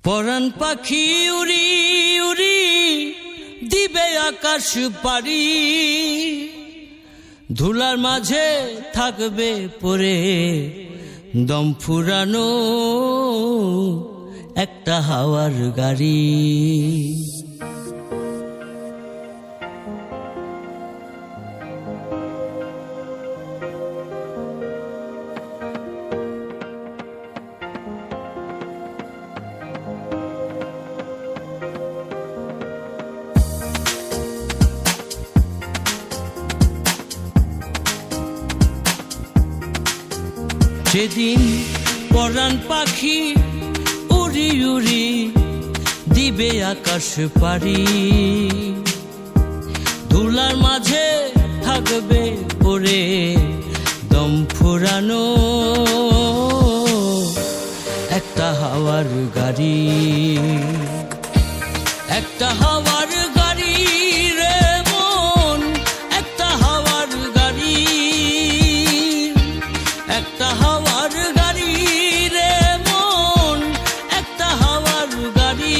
পরাণ পাখি উড়ি উড়ি দিবে আকাশ পারি, ধুলার মাঝে থাকবে পড়ে দম ফুরানো একটা হাওয়ার গাড়ি। সেদিন পরাণ পাখি উড়ি উড়ি দিবে আকাশ পারি, ধুলার মাঝে থাকবে পড়ে দম ফুরানো একটা হাওয়ার গাড়ি। একটা হাওয়ার গাড়ি রে মন, একটা হাওয়ার গাড়ি, একটা হাওয়ার গাড়ি রে মন, একটা হাওয়ার গাড়ি।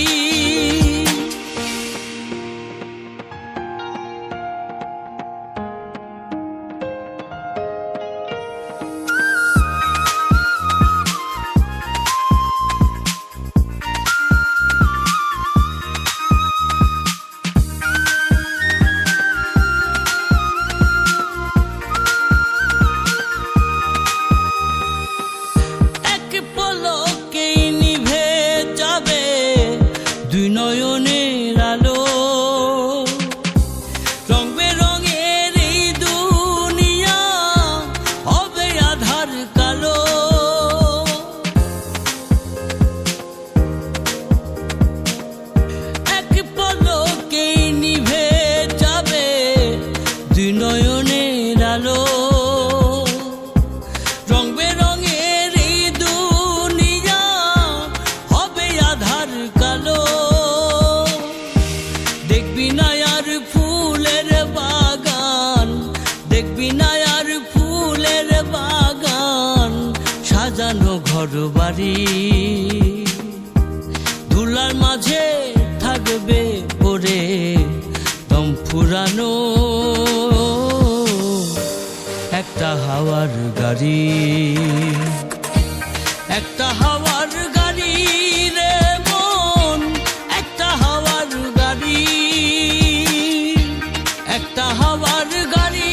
দুই নয়নের আলো, রং বেরঙের এই দুনিয়া হবে আধার কালো। এক পলকেই নিভে যাবে দুই নয়নের আলো, রং বেরঙের এই দুনিয়া হবে আধার কালো। দেখবি না আর ফুলের বাগান, দেখবি না আর ফুলের বাগান, সাজানো ঘর বাড়ি, ধুলার মাঝে থাকবে পড়ে দম ফুরানো একটা হাওয়ার গাড়ি। একটা হাওয়ার গাড়ি রে মন, একটা হাওয়ার গাড়ি, একটা হাওয়ার গাড়ি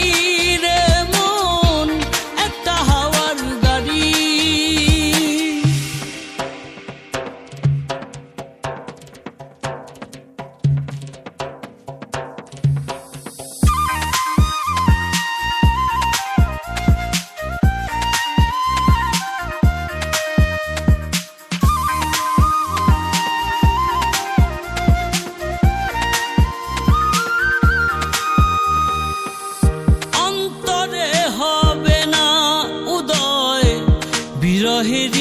রে মন, একটা হাওয়ার গাড়ি। অন্তরে হবে না উদয় বিরহের